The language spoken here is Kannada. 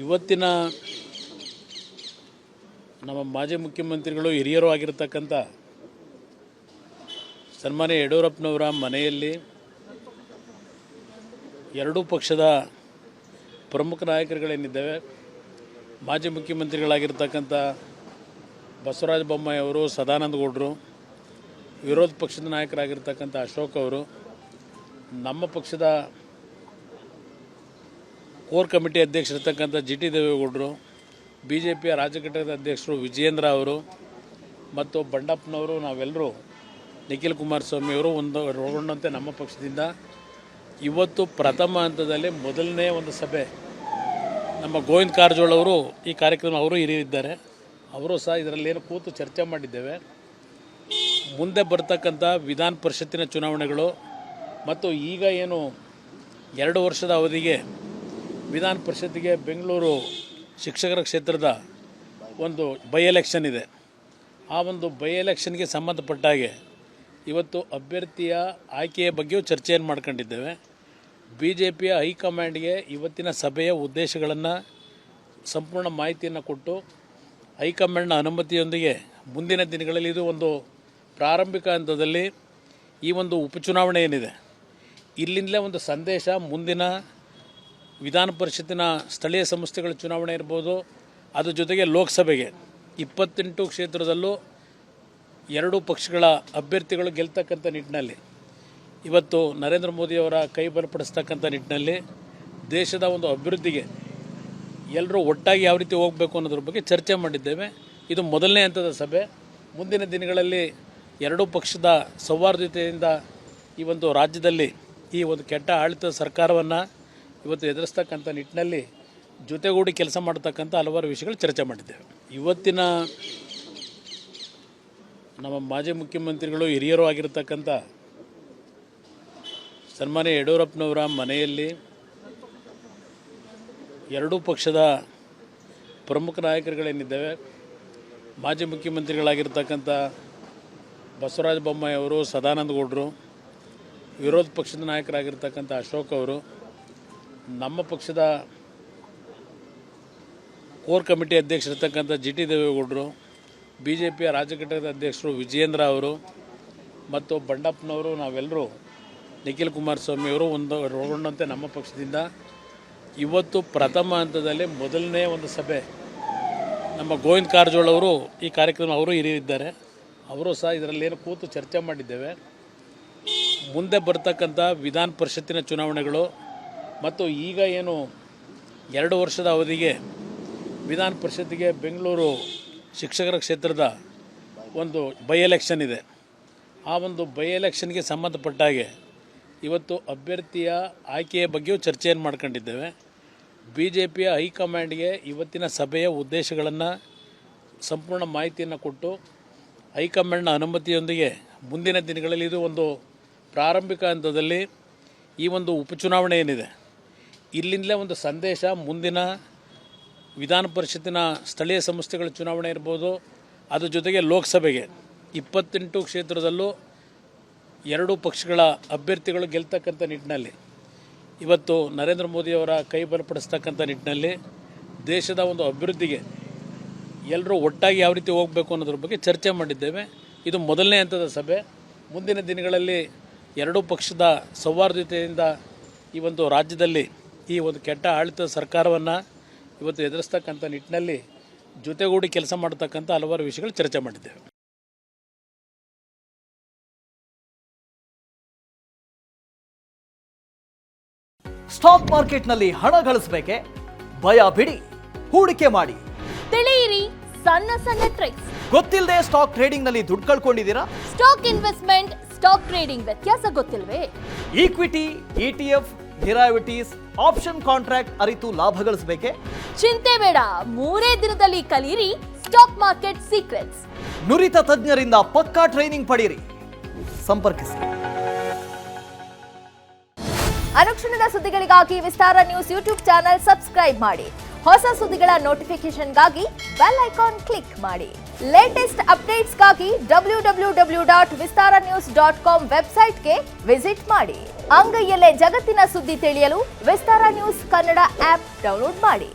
ಇವತ್ತಿನ ನಮ್ಮ ಮಾಜಿ ಮುಖ್ಯಮಂತ್ರಿಗಳು ಹಿರಿಯರು ಆಗಿರತಕ್ಕಂಥ ಸನ್ಮಾನ್ಯ ಯಡಿಯೂರಪ್ಪನವರ ಮನೆಯಲ್ಲಿ ಎರಡೂ ಪಕ್ಷದ ಪ್ರಮುಖ ನಾಯಕರುಗಳೇನಿದ್ದೇವೆ, ಮಾಜಿ ಮುಖ್ಯಮಂತ್ರಿಗಳಾಗಿರ್ತಕ್ಕಂಥ ಬಸವರಾಜ ಬೊಮ್ಮಾಯಿ ಅವರು, ಸದಾನಂದ ಗೌಡರು, ವಿರೋಧ ಪಕ್ಷದ ನಾಯಕರಾಗಿರ್ತಕ್ಕಂಥ ಅಶೋಕ್ ಅವರು, ನಮ್ಮ ಪಕ್ಷದ ಕೋರ್ ಕಮಿಟಿ ಅಧ್ಯಕ್ಷರಿರ್ತಕ್ಕಂಥ ಜಿ ಟಿ ದೇವೇಗೌಡರು, ಬಿ ಜೆ ಪಿಯ ರಾಜ್ಯ ಘಟಕದ ಅಧ್ಯಕ್ಷರು ವಿಜಯೇಂದ್ರ ಅವರು ಮತ್ತು ಬಂಡಪ್ಪನವರು, ನಾವೆಲ್ಲರೂ ನಿಖಿಲ್ ಕುಮಾರಸ್ವಾಮಿ ಅವರು ಒಳಗೊಂಡಂತೆ ನಮ್ಮ ಪಕ್ಷದಿಂದ ಇವತ್ತು ಪ್ರಥಮ ಹಂತದಲ್ಲಿ ಮೊದಲನೇ ಒಂದು ಸಭೆ ನಮ್ಮ ಗೋವಿಂದ ಕಾರಜೋಳ ಅವರು ಈ ಕಾರ್ಯಕ್ರಮ ಅವರು ಹಿರಿಯರಿದ್ದಾರೆ, ಅವರು ಸಹ ಇದರಲ್ಲೇನು ಕೂತು ಚರ್ಚೆ ಮಾಡಿದ್ದೇವೆ. ಮುಂದೆ ಬರ್ತಕ್ಕಂಥ ವಿಧಾನ ಪರಿಷತ್ತಿನ ಚುನಾವಣೆಗಳು ಮತ್ತು ಈಗ ಏನು 2 ವರ್ಷದ ಅವಧಿಗೆ ವಿಧಾನ ಪರಿಷತ್ತಿಗೆ ಬೆಂಗಳೂರು ಶಿಕ್ಷಕರ ಕ್ಷೇತ್ರದ ಒಂದು ಬೈ ಎಲೆಕ್ಷನ್ ಇದೆ. ಆ ಒಂದು ಬೈ ಎಲೆಕ್ಷನ್ಗೆ ಸಂಬಂಧಪಟ್ಟ ಹಾಗೆ ಇವತ್ತು ಅಭ್ಯರ್ಥಿಯ ಆಯ್ಕೆಯ ಬಗ್ಗೆಯೂ ಚರ್ಚೆಯನ್ನು ಮಾಡ್ಕೊಂಡಿದ್ದೇವೆ. ಬಿ ಜೆ ಪಿಯ ಹೈಕಮಾಂಡ್ಗೆ ಇವತ್ತಿನ ಸಭೆಯ ಉದ್ದೇಶಗಳನ್ನು ಸಂಪೂರ್ಣ ಮಾಹಿತಿಯನ್ನು ಕೊಟ್ಟು ಹೈಕಮಾಂಡ್ನ ಅನುಮತಿಯೊಂದಿಗೆ ಮುಂದಿನ ದಿನಗಳಲ್ಲಿ ಇದು ಒಂದು ಪ್ರಾರಂಭಿಕ ಹಂತದಲ್ಲಿ ಈ ಒಂದು ಉಪಚುನಾವಣೆ ಏನಿದೆ ಇಲ್ಲಿಂದಲೇ ಒಂದು ಸಂದೇಶ ಮುಂದಿನ ವಿಧಾನ ಪರಿಷತ್ತಿನ ಸ್ಥಳೀಯ ಸಂಸ್ಥೆಗಳ ಚುನಾವಣೆ ಇರ್ಬೋದು, ಅದ್ರ ಜೊತೆಗೆ ಲೋಕಸಭೆಗೆ 28 ಕ್ಷೇತ್ರದಲ್ಲೂ ಎರಡೂ ಪಕ್ಷಗಳ ಅಭ್ಯರ್ಥಿಗಳು ಗೆಲ್ತಕ್ಕಂಥ ನಿಟ್ಟಿನಲ್ಲಿ ಇವತ್ತು ನರೇಂದ್ರ ಮೋದಿಯವರ ಕೈ ಬಲಪಡಿಸ್ತಕ್ಕಂಥ ನಿಟ್ಟಿನಲ್ಲಿ ದೇಶದ ಒಂದು ಅಭಿವೃದ್ಧಿಗೆ ಎಲ್ಲರೂ ಒಟ್ಟಾಗಿ ಯಾವ ರೀತಿ ಹೋಗಬೇಕು ಅನ್ನೋದ್ರ ಬಗ್ಗೆ ಚರ್ಚೆ ಮಾಡಿದ್ದೇವೆ. ಇದು ಮೊದಲನೇ ಹಂತದ ಸಭೆ. ಮುಂದಿನ ದಿನಗಳಲ್ಲಿ ಎರಡೂ ಪಕ್ಷದ ಸೌಹಾರ್ದತೆಯಿಂದ ಈ ಒಂದು ರಾಜ್ಯದಲ್ಲಿ ಈ ಒಂದು ಕೆಟ್ಟ ಆಡಳಿತ ಸರ್ಕಾರವನ್ನು ಇವತ್ತು ಎದುರಿಸ್ತಕ್ಕಂಥ ನಿಟ್ಟಿನಲ್ಲಿ ಜೊತೆಗೂಡಿ ಕೆಲಸ ಮಾಡತಕ್ಕಂಥ ಹಲವಾರು ವಿಷಯಗಳು ಚರ್ಚೆ ಮಾಡಿದ್ದೇವೆ. ಇವತ್ತಿನ ನಮ್ಮ ಮಾಜಿ ಮುಖ್ಯಮಂತ್ರಿಗಳು ಹಿರಿಯರು ಆಗಿರತಕ್ಕಂಥ ಸನ್ಮಾನ್ಯ ಯಡಿಯೂರಪ್ಪನವರ ಮನೆಯಲ್ಲಿ ಎರಡೂ ಪಕ್ಷದ ಪ್ರಮುಖ ನಾಯಕರುಗಳೇನಿದ್ದೇವೆ, ಮಾಜಿ ಮುಖ್ಯಮಂತ್ರಿಗಳಾಗಿರ್ತಕ್ಕಂಥ ಬಸವರಾಜ ಬೊಮ್ಮಾಯಿ ಅವರು, ಸದಾನಂದ ಗೌಡರು, ವಿರೋಧ ಪಕ್ಷದ ನಾಯಕರಾಗಿರ್ತಕ್ಕಂಥ ಅಶೋಕ್ ಅವರು, ನಮ್ಮ ಪಕ್ಷದ ಕೋರ್ ಕಮಿಟಿ ಅಧ್ಯಕ್ಷರಿರ್ತಕ್ಕಂಥ ಜಿ ಟಿ ದೇವೇಗೌಡರು, ಬಿ ಜೆ ಪಿಯ ರಾಜ್ಯ ಘಟಕದ ಅಧ್ಯಕ್ಷರು ವಿಜಯೇಂದ್ರ ಅವರು ಮತ್ತು ಬಂಡಪ್ಪನವರು, ನಾವೆಲ್ಲರೂ ನಿಖಿಲ್ ಕುಮಾರಸ್ವಾಮಿ ಅವರು ಒಳಗೊಂಡಂತೆ ನಮ್ಮ ಪಕ್ಷದಿಂದ ಇವತ್ತು ಪ್ರಥಮ ಹಂತದಲ್ಲಿ ಮೊದಲನೇ ಒಂದು ಸಭೆ ನಮ್ಮ ಗೋವಿಂದ ಕಾರಜೋಳ ಅವರು ಈ ಕಾರ್ಯಕ್ರಮ ಅವರು ಹಿರಿಯರಿದ್ದಾರೆ, ಅವರು ಸಹ ಇದರಲ್ಲೇನು ಕೂತು ಚರ್ಚೆ ಮಾಡಿದ್ದೇವೆ. ಮುಂದೆ ಬರ್ತಕ್ಕಂಥ ವಿಧಾನ ಪರಿಷತ್ತಿನ ಚುನಾವಣೆಗಳು ಮತ್ತು ಈಗ ಏನು 2 ವರ್ಷದ ಅವಧಿಗೆ ವಿಧಾನ ಪರಿಷತ್ತಿಗೆ ಬೆಂಗಳೂರು ಶಿಕ್ಷಕರ ಕ್ಷೇತ್ರದ ಒಂದು ಬೈ ಎಲೆಕ್ಷನ್ ಇದೆ. ಆ ಒಂದು ಬೈ ಎಲೆಕ್ಷನ್ಗೆ ಸಂಬಂಧಪಟ್ಟ ಹಾಗೆ ಇವತ್ತು ಅಭ್ಯರ್ಥಿಯ ಆಯ್ಕೆಯ ಬಗ್ಗೆಯೂ ಚರ್ಚೆಯನ್ನು ಮಾಡ್ಕೊಂಡಿದ್ದೇವೆ. ಬಿ ಜೆ ಪಿಯ ಹೈಕಮಾಂಡ್ಗೆ ಇವತ್ತಿನ ಸಭೆಯ ಉದ್ದೇಶಗಳನ್ನು ಸಂಪೂರ್ಣ ಮಾಹಿತಿಯನ್ನು ಕೊಟ್ಟು ಹೈಕಮಾಂಡ್ನ ಅನುಮತಿಯೊಂದಿಗೆ ಮುಂದಿನ ದಿನಗಳಲ್ಲಿ ಇದು ಒಂದು ಪ್ರಾರಂಭಿಕ ಹಂತದಲ್ಲಿ ಈ ಒಂದು ಉಪಚುನಾವಣೆ ಏನಿದೆ ಇಲ್ಲಿಂದಲೇ ಒಂದು ಸಂದೇಶ ಮುಂದಿನ ವಿಧಾನ ಪರಿಷತ್ತಿನ ಸ್ಥಳೀಯ ಸಂಸ್ಥೆಗಳ ಚುನಾವಣೆ ಇರ್ಬೋದು, ಅದ್ರ ಜೊತೆಗೆ ಲೋಕಸಭೆಗೆ 28 ಕ್ಷೇತ್ರದಲ್ಲೂ ಎರಡೂ ಪಕ್ಷಗಳ ಅಭ್ಯರ್ಥಿಗಳು ಗೆಲ್ತಕ್ಕಂಥ ನಿಟ್ಟಿನಲ್ಲಿ ಇವತ್ತು ನರೇಂದ್ರ ಮೋದಿಯವರ ಕೈ ಬಲಪಡಿಸ್ತಕ್ಕಂಥ ನಿಟ್ಟಿನಲ್ಲಿ ದೇಶದ ಒಂದು ಅಭಿವೃದ್ಧಿಗೆ ಎಲ್ಲರೂ ಒಟ್ಟಾಗಿ ಯಾವ ರೀತಿ ಹೋಗಬೇಕು ಅನ್ನೋದ್ರ ಬಗ್ಗೆ ಚರ್ಚೆ ಮಾಡಿದ್ದೇವೆ. ಇದು ಮೊದಲನೇ ಹಂತದ ಸಭೆ. ಮುಂದಿನ ದಿನಗಳಲ್ಲಿ ಎರಡೂ ಪಕ್ಷದ ಸೌಹಾರ್ದತೆಯಿಂದ ಈ ಒಂದು ರಾಜ್ಯದಲ್ಲಿ ಈ ಒಂದು ಕೆಟ್ಟ ಆಡಳಿತ ಸರ್ಕಾರವನ್ನು ಇವತ್ತು ಎದುರಿಸ್ತಕ್ಕಂಥ ನಿಟ್ಟಿನಲ್ಲಿ ಜೊತೆಗೂಡಿ ಕೆಲಸ ಮಾಡತಕ್ಕಂಥ ಹಲವಾರು ವಿಷಯಗಳು ಚರ್ಚೆ ಮಾಡಿದ್ದೇವೆ. ಸ್ಟಾಕ್ ಮಾರ್ಕೆಟ್ನಲ್ಲಿ ಹಣ ಗಳಿಸಬೇಕೆ? ಭಯ ಬಿಡಿ, ಹೂಡಿಕೆ ಮಾಡಿ. ತಿಳಿಯಿರಿ ಸಣ್ಣ ಸಣ್ಣ ಟ್ರಿಕ್ಸ್. ಗೊತ್ತಿಲ್ಲದೆ ಸ್ಟಾಕ್ ಟ್ರೇಡಿಂಗ್ ನಲ್ಲಿ ದುಡ್ಡು ಕಳ್ಕೊಂಡಿದ್ದೀರಾ? ಸ್ಟಾಕ್ ಇನ್ವೆಸ್ಟ್ಮೆಂಟ್, ಸ್ಟಾಕ್ ಟ್ರೇಡಿಂಗ್ ವ್ಯತ್ಯಾಸ ಗೊತ್ತಿಲ್ವೇ? Equity, ETF, derivatives, option contract ಅರಿತು ಲಾಭ ಗಳಿಸಬೇಕೆ? ಚಿಂತೆ ಬೇಡ, 3 ದಿನದಲ್ಲಿ ಕಲಿಯಿರಿ ಸ್ಟಾಕ್ ಮಾರ್ಕೆಟ್ ಸೀಕ್ರೆಟ್ಸ್. ನುರಿತ ತಜ್ಞರಿಂದ ಪಕ್ಕಾ ಟ್ರೈನಿಂಗ್ ಪಡೆಯಿರಿ. ಸಂಪರ್ಕಿಸಿ. ಅನುಕ್ಷಣದ ಸುದ್ದಿಗಳಿಗಾಗಿ ವಿಸ್ತಾರ ನ್ಯೂಸ್ ಯೂಟ್ಯೂಬ್ ಚಾನೆಲ್ ಸಬ್ಸ್ಕ್ರೈಬ್ ಮಾಡಿ. ಹೊಸ ಸುದ್ದಿಗಳ ನೋಟಿಫಿಕೇಶನ್ಗಾಗಿ ಬೆಲ್ ಐಕಾನ್ ಕ್ಲಿಕ್ ಮಾಡಿ. ಲೇಟೆಸ್ಟ್ ಅಪ್ಡೇಟ್ಸ್ಗಾಗಿ www.vistaranews.com ವೆಬ್ಸೈಟ್ಗೆ ವಿಸಿಟ್ ಮಾಡಿ. ಅಂಗೈಯಲ್ಲೇ ಜಗತ್ತಿನ ಸುದ್ದಿ ತಿಳಿಯಲು ವಿಸ್ತಾರ ನ್ಯೂಸ್ ಕನ್ನಡ ಆಪ್ ಡೌನ್ಲೋಡ್ ಮಾಡಿ.